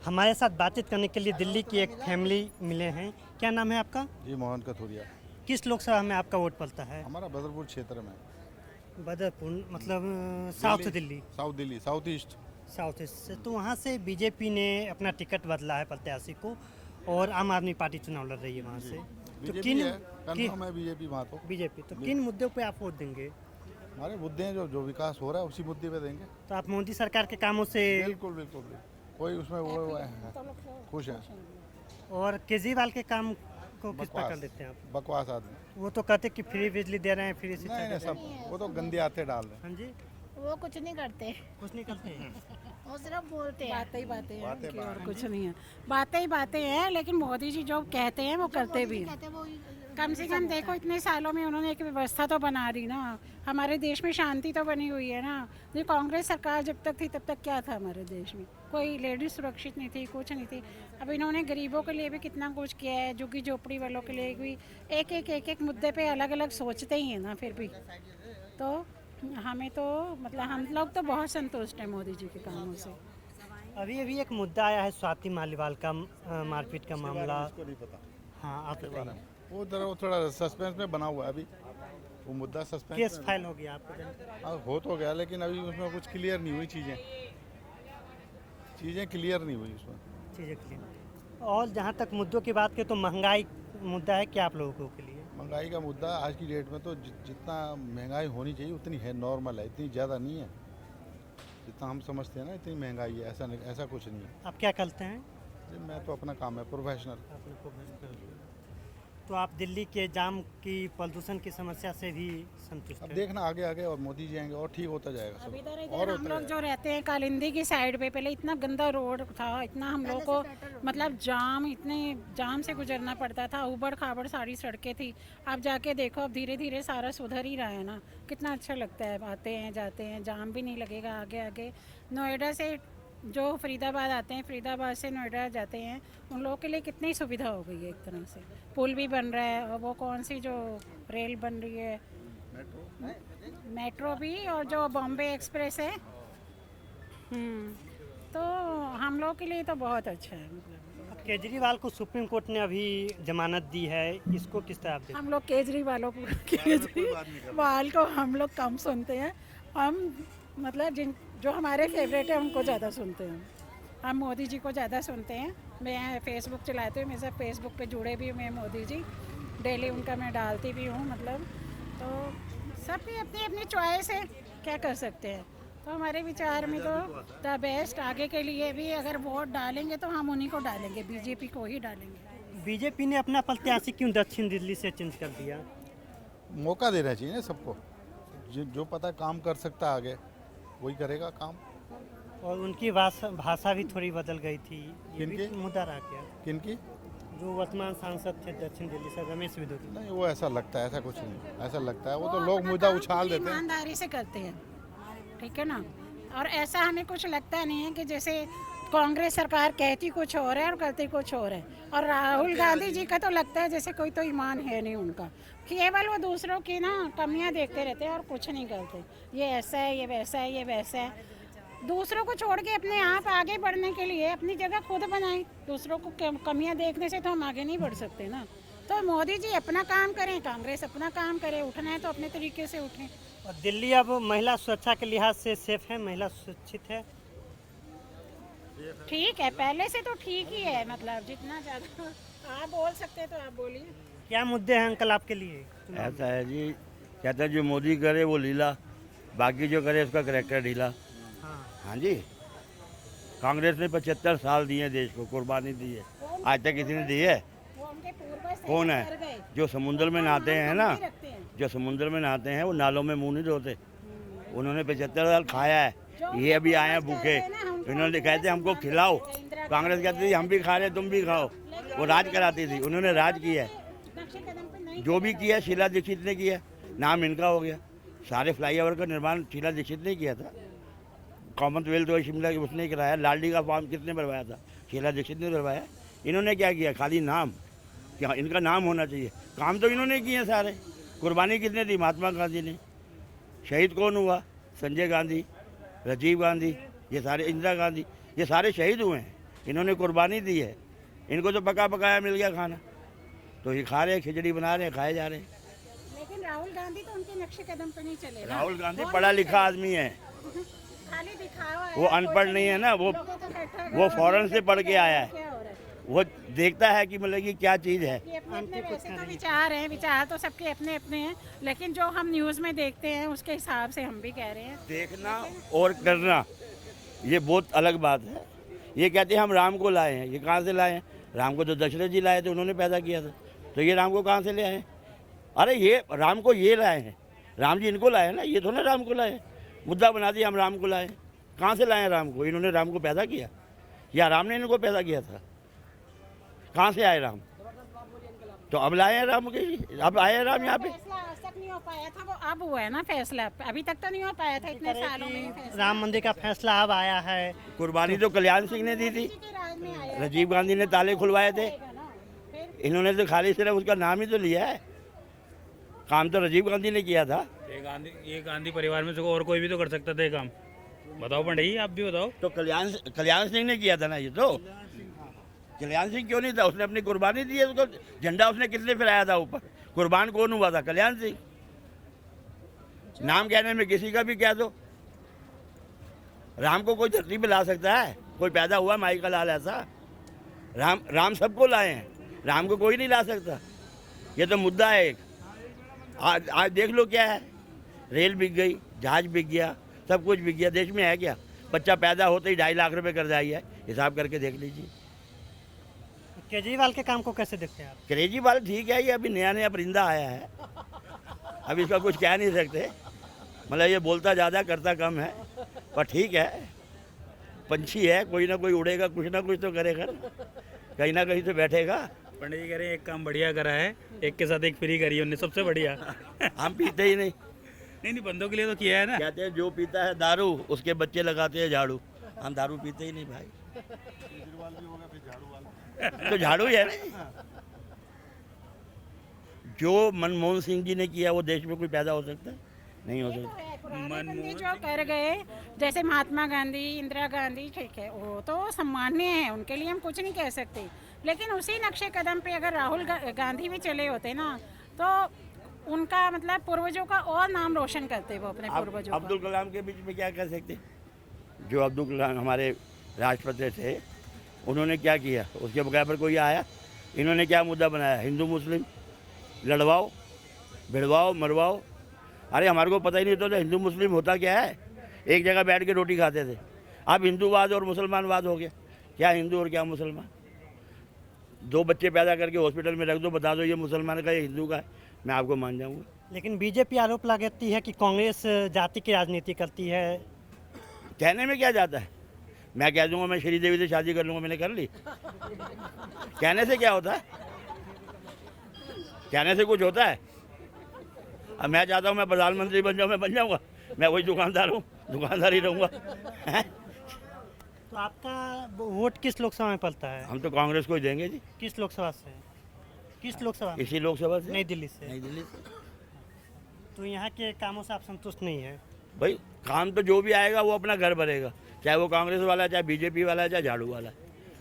हमारे साथ बातचीत करने के लिए दिल्ली की एक फैमिली मिले हैं। क्या नाम है आपका? जी मोहन कथुरिया। किस लोकसभा में आपका वोट पड़ता है? हमारा बदरपुर क्षेत्र में। बदरपुर मतलब south Delhi, south east. South east से। तो वहाँ से बीजेपी ने अपना टिकट बदला है प्रत्याशी को और आम आदमी पार्टी चुनाव लड़ रही है वहाँ से। तो बीजेपी है, कंफर्म है बीजेपी वहाँ तो। बीजेपी तो किन मुद्दों पे आप वोट देंगे? हमारे मुद्दे हैं जो विकास हो रहा है उसी मुद्दे पे देंगे। तो आप मोदी सरकार के कामों से बिल्कुल बिल्कुल कोई उसमें वो है, खुश है। और केजरीवाल के काम को किस प्रकार बकवास देते हैं आप? बकवास आदमी। वो तो कहते कि फ्री बिजली दे रहे हैं, फ्री शिक्षा नहीं दे नहीं रहे हैं। सब वो तो गंदे आते डाल रहे हैं। हाँ जी, वो कुछ नहीं करते, कुछ नहीं करते हैं। वो सिर्फ बोलते हैं। बातें ही बातें हैं बातें उनकी, और बातें। कुछ नहीं है। बातें ही बातें हैं, लेकिन मोदी जी जो कहते हैं वो करते भी हैं। कहते वो कम से कम देखो, इतने सालों में उन्होंने एक व्यवस्था तो बना दी ना। हमारे देश में शांति तो बनी हुई है ना। ये कांग्रेस सरकार जब तक थी तब तक क्या था हमारे देश में? कोई लेडीज सुरक्षित नहीं थी, कुछ नहीं थी। अब इन्होंने गरीबों के लिए भी कितना कुछ किया है, झुग्गी झोपड़ी वालों के लिए भी एक एक मुद्दे पे अलग अलग सोचते ही हैं ना। फिर भी तो हमें तो मतलब हम लोग तो बहुत संतुष्ट हैं मोदी जी के कामों से। अभी अभी एक मुद्दा आया है स्वाति मालीवाल का मारपीट का मामला। उसको नहीं पता हाँ, आप बताइए। वो थोड़ा सस्पेंस में बना हुआ है अभी। वो मुद्दा सस्पेंस केस में फाइल हो गया आपको जानकारी? हो तो गया, लेकिन अभी उसमें कुछ क्लियर नहीं हुई चीज़ें क्लियर नहीं हुई उसमें। चीज़ें क्लियर। और जहाँ तक मुद्दों की बात करें तो महंगाई मुद्दा है क्या आप लोगों के लिए? महंगाई का मुद्दा आज की डेट में तो जितना महंगाई होनी चाहिए उतनी है, नॉर्मल है, इतनी ज़्यादा नहीं है जितना हम समझते हैं ना। इतनी महंगाई है ऐसा कुछ नहीं है। आप क्या करते हैं? जी, मैं तो अपना काम है प्रोफेशनल। अपने को तो आप दिल्ली के जाम की प्रदूषण की समस्या से भी संतुष्ट अब हैं? देखना आगे आगे और मोदी जी आएंगे और ठीक होता जाएगा सब। अब इधर और हम लोग जो रहते हैं कालिंदी की साइड पे, पहले इतना गंदा रोड था, इतना हम लोग को मतलब जाम से गुजरना पड़ता था। उबड़ खाबड़ सारी सड़कें थी। आप जाके देखो, अब धीरे धीरे सारा सुधर ही रहा है ना। कितना अच्छा लगता है, आते हैं जाते हैं, जाम भी नहीं लगेगा। आगे आगे नोएडा से जो फरीदाबाद आते हैं, फरीदाबाद से नोएडा जाते हैं, उन लोगों के लिए कितनी सुविधा हो गई है। एक तरह से पुल भी बन रहा है, और वो कौन सी जो रेल बन रही है, मेट्रो भी, और जो बॉम्बे एक्सप्रेस है। तो हम लोग के लिए तो बहुत अच्छा है। मतलब केजरीवाल को सुप्रीम कोर्ट ने अभी जमानत दी है, इसको किस तरह आप देखते हैं? हम लोग केजरीवाल को हम लोग कम सुनते हैं। हम मतलब जो हमारे फेवरेट है उनको ज़्यादा सुनते हैं। हम मोदी जी को ज़्यादा सुनते हैं। मैं फेसबुक चलाती हूँ, मेरे साथ फेसबुक पे जुड़े भी मैं मोदी जी, डेली उनका मैं डालती भी हूँ। मतलब तो सबकी अपनी अपनी चॉइस है, क्या कर सकते हैं। तो हमारे विचार में तो द बेस्ट, आगे के लिए भी अगर वोट डालेंगे तो हम उन्हीं को डालेंगे, बीजेपी को ही डालेंगे। बीजेपी ने अपना प्रत्याशी क्यों दक्षिण दिल्ली से चेंज कर दिया? मौका देना चाहिए ना सबको। जो पता काम कर सकता है आगे वही करेगा काम। और उनकी भाषा भी थोड़ी बदल गई थी, ये भी किनकी? मुद्दा रहा क्या? किनकी? जो वर्तमान सांसद थे दक्षिण दिल्ली से, रमेश विदुर। नहीं, वो ऐसा लगता है, ऐसा कुछ नहीं। ऐसा लगता है वो तो लोग मुद्दा उछाल देते हैं। ईमानदारी से करते हैं, ठीक है ना। और ऐसा हमें कुछ लगता नहीं है कि जैसे कांग्रेस सरकार कहती कुछ और है और करती कुछ और है। और राहुल गांधी जी का तो लगता है जैसे कोई तो ईमान है नहीं उनका। केवल वो दूसरों की ना कमियां देखते रहते हैं और कुछ नहीं करते। ये ऐसा है, ये वैसा है, ये वैसा है। दूसरों को छोड़ के अपने आप आगे बढ़ने के लिए अपनी जगह खुद बनाएं। दूसरों को कमियां देखने से तो हम आगे नहीं बढ़ सकते ना। तो मोदी जी अपना काम करें, कांग्रेस अपना काम करे। उठना है तो अपने तरीके से उठें। और दिल्ली अब महिला सुरक्षा के लिहाज से सेफ है, महिला सुरक्षित है? ठीक है, पहले से तो ठीक ही है। मतलब जितना ज़्यादा आप बोल सकते हैं तो आप बोलिए। क्या मुद्दे हैं अंकल आपके लिए? ऐसा है जी, कहता है जो मोदी करे वो लीला, बाकी जो करे उसका करैक्टर ढीला। हाँ, हाँ जी, कांग्रेस ने 75 साल दिए देश को, कुर्बानी दी है। आज तक किसी ने दी है? वो उनके पूर्वज थे, कौन कर है? गए। जो समुद्र में नहाते हैं ना, हम रखते हैं। जो समुद्र में नहाते हैं वो नालों में मुंह नहीं धोते। उन्होंने 75 साल खाया है, ये अभी आए हैं भूखे। इन्होंने कहते हमको खिलाओ, कांग्रेस कहती थी हम भी खा रहे तुम भी खाओ। वो राज कराती थी, उन्होंने राज किया है। नक्शे कदम पे नहीं जो भी किया शीला दीक्षित ने किया, नाम इनका हो गया। सारे फ्लाईओवर का निर्माण शीला दीक्षित ने किया था। कॉमनवेल्थ और शिमला की उसने कराया। लालडी का फॉर्म किसने भरवाया था? शीला दीक्षित ने भरवाया। इन्होंने क्या किया? खाली नाम, क्या इनका नाम होना चाहिए। काम तो इन्होंने किए सारे। कुर्बानी किसने दी? महात्मा गांधी ने। शहीद कौन हुआ? संजय गांधी, राजीव गांधी, ये सारे, इंदिरा गांधी, ये सारे शहीद हुए हैं। इन्होंने कुर्बानी दी है, इनको तो पका पकाया मिल गया खाना, तो ये खा रहे हैं, खिचड़ी बना रहे हैं, खाए जा रहे हैं। लेकिन राहुल गांधी तो उनके नक्शे कदम पे नहीं चले ना। राहुल गांधी पढ़ा लिखा आदमी है, खाली दिखावा है, वो अनपढ़ नहीं है ना, वो फॉरेन से पढ़ के आया है, क्या हो रहा है वो देखता है कि मतलब कि क्या चीज़ है। कि अपने अपने वैसे तो विचार हैं, विचार तो सबके अपने अपने हैं, लेकिन जो हम न्यूज़ में देखते हैं उसके हिसाब से हम भी कह रहे हैं। देखना और करना ये बहुत अलग बात है। ये कहते हैं हम राम को लाए हैं, ये कहाँ से लाए हैं? राम को तो दशरथ जी लाए थे, उन्होंने पैदा किया था, तो ये राम को कहाँ से ले आए हैं? अरे ये राम को ये लाए हैं, राम जी इनको लाए हैं ना, ये थोड़ा राम को लाए हैं। मुद्दा बना दिया हम राम को लाए, कहाँ से लाए हैं राम को? इन्होंने राम को पैदा किया या राम ने इनको पैदा किया था? कहाँ से आए राम? तो अब लाए हैं राम के, अब आए हैं राम यहाँ पे। फैसला आज तक नहीं हो पाया था, वो अब हुआ है ना फैसला, अभी तक तो नहीं हो पाया था इतने सालों में फैसला। राम मंदिर का फैसला अब आया है। कुर्बानी तो कल्याण सिंह ने दी थी, के राज में आया राजीव गांधी ने ताले खुलवाए थे, ना, फिर इन्होंने तो खाली सिर्फ उसका नाम ही तो लिया है, काम तो राजीव गांधी ने किया था। ये गांधी परिवार में से और कोई भी तो कर सकता था ये काम। बताओ पंडित जी, आप भी बताओ। तो कल्याण सिंह ने किया था ना ये तो। कल्याण सिंह क्यों नहीं था? उसने अपनी कुर्बानी दी है, उसको झंडा उसने किसने फहराया था ऊपर? कुर्बान कौन हुआ था? कल्याण सिंह। नाम कहने में किसी का भी कह दो। राम को कोई धरती पे ला सकता है? कोई पैदा हुआ माई का लाल ऐसा? राम सबको लाए हैं, राम को कोई नहीं ला सकता। ये तो मुद्दा है एक। आज देख लो क्या है, रेल बिक गई, जहाज बिक गया, सब कुछ बिक गया। देश में है क्या? बच्चा पैदा होते ही 2.5 लाख रुपए कर्जा ही है, हिसाब करके देख लीजिए। केजरीवाल के काम को कैसे देखते हैं आप? केजरीवाल ठीक है, ये अभी नया नया परिंदा आया है, अभी इसका कुछ कह नहीं सकते। मतलब ये बोलता ज़्यादा करता कम है, पर ठीक है, पंछी है, कोई ना कोई उड़ेगा, कुछ ना कुछ तो करेगा, कहीं ना कहीं तो बैठेगा। पंडित जी कह रहे हैं एक काम बढ़िया करा है, एक के साथ एक फ्री करी है उन्होंने, सबसे बढ़िया। हम पीते ही नहीं। नहीं बंदों के लिए तो किया है ना। कहते हैं जो पीता है दारू उसके बच्चे लगाते हैं झाड़ू, हम दारू पीते ही नहीं भाई। तो झाड़ू ही है ना। जो मनमोहन सिंह जी ने किया वो देश में कोई पैदा हो सकता है? नहीं हो सकता। पुराने बंदे जो कर गए, जैसे महात्मा गांधी, इंदिरा गांधी, ठीक है, वो तो सम्मान्य है, उनके लिए हम कुछ नहीं कह सकते। लेकिन उसी नक्शे कदम पे अगर राहुल गांधी भी चले होते ना, तो उनका मतलब पूर्वजों का और नाम रोशन करते वो अपने पूर्वजों का। अब्दुल कलाम के बीच में क्या कह सकते? जो अब्दुल कलाम हमारे राष्ट्रपति थे, उन्होंने क्या किया? उसके बगैर पर कोई आया? इन्होंने क्या मुद्दा बनाया? हिंदू मुस्लिम लड़वाओ, भिड़वाओ, मरवाओ। अरे हमारे को पता ही नहीं होता था हिंदू मुस्लिम होता क्या है। एक जगह बैठ के रोटी खाते थे। अब हिंदूवाद और मुसलमानवाद हो गया। क्या हिंदू और क्या मुसलमान? 2 बच्चे पैदा करके हॉस्पिटल में रख दो, बता दो ये मुसलमान का, ये हिंदू का है, मैं आपको मान जाऊँगा। लेकिन बीजेपी आरोप लगाती है कि कांग्रेस जाति की राजनीति करती है। कहने में क्या जाता है? मैं कह दूंगा मैं श्रीदेवी से शादी कर लूँगा, मैंने कर ली। कहने से क्या होता है? कहने से कुछ होता है? अब मैं चाहता हूँ मैं प्रधानमंत्री बन जाऊँ, मैं बन जाऊँगा। मैं वही दुकानदार हूँ, दुकानदार ही रहूँगा। तो आपका वोट किस लोकसभा में पड़ता है? हम तो कांग्रेस को ही देंगे जी। किस लोकसभा से? किस लोकसभा? इसी लोकसभा से, नई दिल्ली से। नई दिल्ली से। तो यहाँ के कामों से आप संतुष्ट नहीं है? भाई काम तो जो भी आएगा वो अपना घर भरेगा, चाहे वो कांग्रेस वाला है, चाहे बीजेपी वाला है, चाहे झाड़ू वाला है।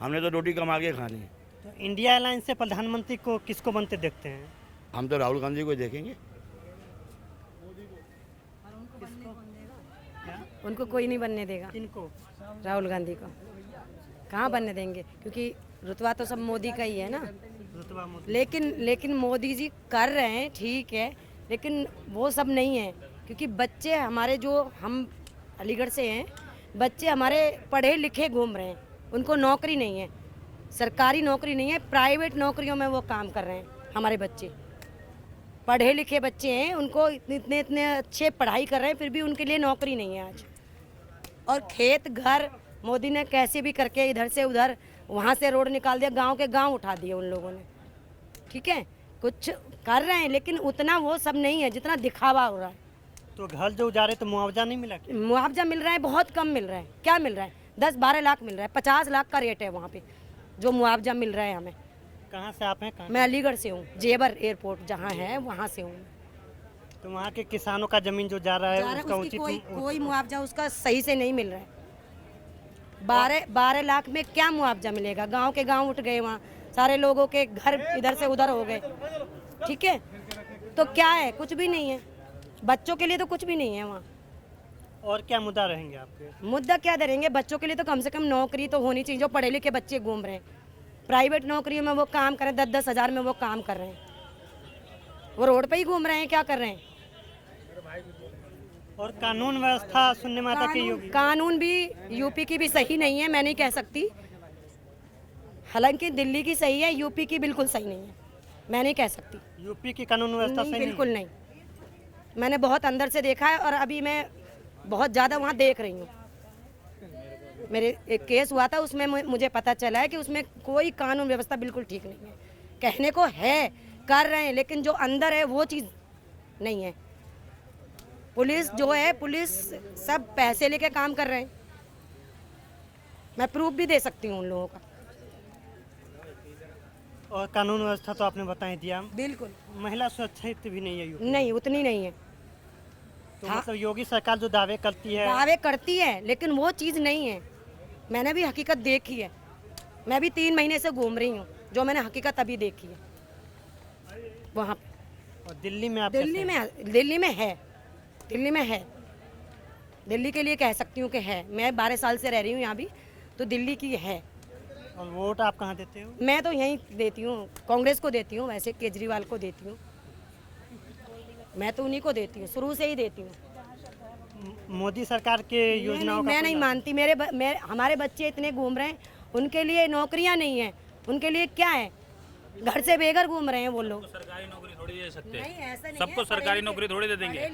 हमने तो रोटी कमा के खानी है। तो इंडिया अलायंस से प्रधानमंत्री को किसको बनते देखते हैं? हम तो राहुल गांधी को देखेंगे। उनको कोई नहीं बनने देगा। किनको? राहुल गांधी को कहाँ बनने देंगे, क्योंकि रुतबा तो सब मोदी का ही है ना। रुतबा मोदी। लेकिन मोदी जी कर रहे हैं, ठीक है, लेकिन वो सब नहीं है, क्योंकि बच्चे हमारे जो हम अलीगढ़ से हैं, बच्चे हमारे पढ़े लिखे घूम रहे हैं, उनको नौकरी नहीं है, सरकारी नौकरी नहीं है, प्राइवेट नौकरियों में वो काम कर रहे हैं। हमारे बच्चे पढ़े लिखे बच्चे हैं, उनको इतने अच्छे पढ़ाई कर रहे हैं, फिर भी उनके लिए नौकरी नहीं है आज। और खेत घर मोदी ने कैसे भी करके इधर से उधर, वहाँ से रोड निकाल दिया, गांव के गांव उठा दिए उन लोगों ने। ठीक है, कुछ कर रहे हैं, लेकिन उतना वो सब नहीं है जितना दिखावा हो रहा है। तो घर जो उजाड़े तो मुआवजा नहीं मिला क्या? मुआवजा मिल रहा है, बहुत कम मिल रहा है। क्या मिल रहा है? 10-12 लाख मिल रहा है, 50 लाख का रेट है वहाँ पे जो मुआवजा मिल रहा है हमें। कहाँ से आप हैं? कहाँ? मैं अलीगढ़ से हूँ, जेबर एयरपोर्ट जहाँ है वहाँ से हूँ। तो वहाँ के किसानों का जमीन जो जा रहा है उसका उसकी उचित कोई मुआवजा उसका सही से नहीं मिल रहा है। 12 लाख में क्या मुआवजा मिलेगा? गांव के गांव उठ गए, वहाँ सारे लोगों के घर इधर से उधर हो गए, ठीक है। तो क्या है? कुछ भी नहीं है, बच्चों के लिए तो कुछ भी नहीं है वहाँ। और क्या मुद्दा रहेंगे आपके? मुद्दा क्या धरेंगे? बच्चों के लिए तो कम से कम नौकरी तो होनी चाहिए। जो पढ़े लिखे बच्चे घूम रहे हैं प्राइवेट नौकरियों में, वो काम कर रहे हैं, 10-10 हज़ार में वो काम कर रहे हैं, वो रोड पे ही घूम रहे हैं, क्या कर रहे हैं? और कानून व्यवस्था सुनने में आता कि योगी कानून भी यूपी की भी सही नहीं है, मैं नहीं कह सकती। हालांकि दिल्ली की सही है, यूपी की बिल्कुल सही नहीं है, मैं नहीं कह सकती। यूपी की कानून व्यवस्था नहीं, सही बिल्कुल नहीं। मैंने बहुत अंदर से देखा है और अभी मैं बहुत ज़्यादा वहाँ देख रही हूँ। मेरे एक केस हुआ था, उसमें मुझे पता चला है कि उसमें कोई कानून व्यवस्था बिल्कुल ठीक नहीं है। कहने को है कर रहे हैं, लेकिन जो अंदर है वो चीज़ नहीं है। पुलिस जो है, पुलिस सब पैसे लेके काम कर रहे हैं, मैं प्रूफ भी दे सकती हूँ उन लोगों का। और कानून व्यवस्था तो आपने बता ही दिया। बिल्कुल महिला सुरक्षित भी नहीं है यूपी। नहीं, उतनी नहीं है। तो मतलब योगी सरकार जो दावे करती है, दावे करती है, लेकिन वो चीज़ नहीं है। मैंने भी हकीकत देखी है, मैं भी 3 महीने से घूम रही हूँ, जो मैंने हकीकत अभी देखी है वहाँ। और दिल्ली में आप दिल्ली में है, दिल्ली में है, दिल्ली के लिए कह सकती हूँ कि है। मैं 12 साल से रह रही हूँ यहाँ भी, तो दिल्ली की है। और वोट आप कहाँ देते हो? मैं तो यहीं देती हूँ, कांग्रेस को देती हूँ, वैसे केजरीवाल को देती हूँ, मैं तो उन्हीं को देती हूँ, शुरू से ही देती हूँ। मोदी सरकार के योजनाओं का मैं कोई नहीं लाभ? मानती। हमारे बच्चे इतने घूम रहे हैं, उनके लिए नौकरियां नहीं है, उनके लिए क्या है? घर से बेघर घूम रहे हैं वो लोग। सरकारी नौकरी थोड़ी दे सकते नहीं, हैं, ऐसा नहीं सबको है। सरकारी नौकरी थोड़ी दे देंगे।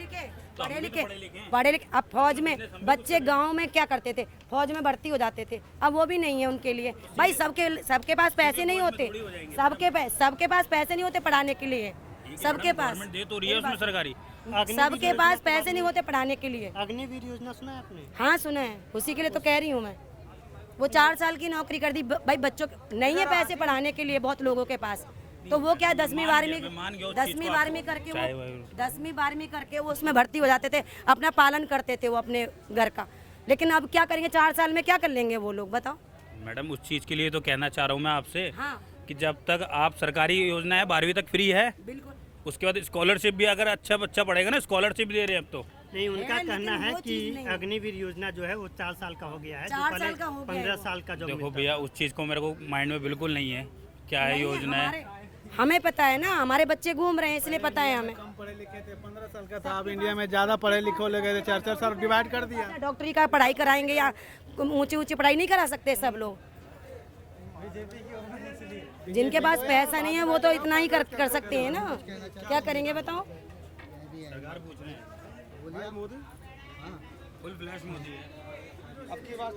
पढ़े लिखे अब फौज में बच्चे गांव में क्या करते थे? फौज में भर्ती हो जाते थे, अब वो भी नहीं है उनके लिए। भाई सबके पास पैसे नहीं होते, सबके पास पैसे नहीं होते पढ़ाने के लिए, सबके पास दे तो रही है उसमें सरकारी। सबके पास पैसे नहीं होते पढ़ाने के लिए। अग्निवीर योजना सुना है आपने? हाँ सुना है, उसी के लिए तो कह रही हूँ मैं। वो 4 साल की नौकरी कर दी। भाई बच्चों नहीं है पैसे पढ़ाने के लिए बहुत लोगों के पास, तो वो क्या 10वीं 12वीं करके वो उसमें भर्ती हो जाते थे, अपना पालन करते थे वो अपने घर का। लेकिन अब क्या करेंगे? 4 साल में क्या कर लेंगे वो लोग, बताओ। मैडम उस चीज़ के लिए तो कहना चाह रहा हूँ मैं आपसे हाँ कि जब तक आप सरकारी योजना है 12वीं तक फ्री है, बिल्कुल। उसके बाद स्कॉलरशिप भी अगर अच्छा बच्चा पढ़ेगा ना, स्कॉलरशिप दे रहे हैं अब तो। नहीं, उनका है, कहना लेकिन है वो चीज़ कि नहीं। अग्निवीर योजना जो है वो 4 साल का हो गया है, 4 साल का हो गया है 15 वो। साल का जो देखो मिलता भैया, उस चीज़ को मेरे को माइंड में बिल्कुल नहीं है क्या है योजना है। हमें पता है ना, हमारे बच्चे घूम रहे हैं इसलिए पता है हमें। कम पढ़े लिखे थे, 15 साल का था। अब इंडिया में ज़्यादा पढ़े लिखे हो गए थे, 4-4 साल डिवाइड कर दिया। डॉक्टरी का पढ़ाई कराएंगे या ऊंची पढ़ाई नहीं करा सकते सब लोग? जिनके पास पैसा नहीं है वो तो इतना ही कर सकते हैं ना, क्या करेंगे बताओ? सरकार पूछ रहे हैं, फुल फ्लैश मोदी है। अब की बात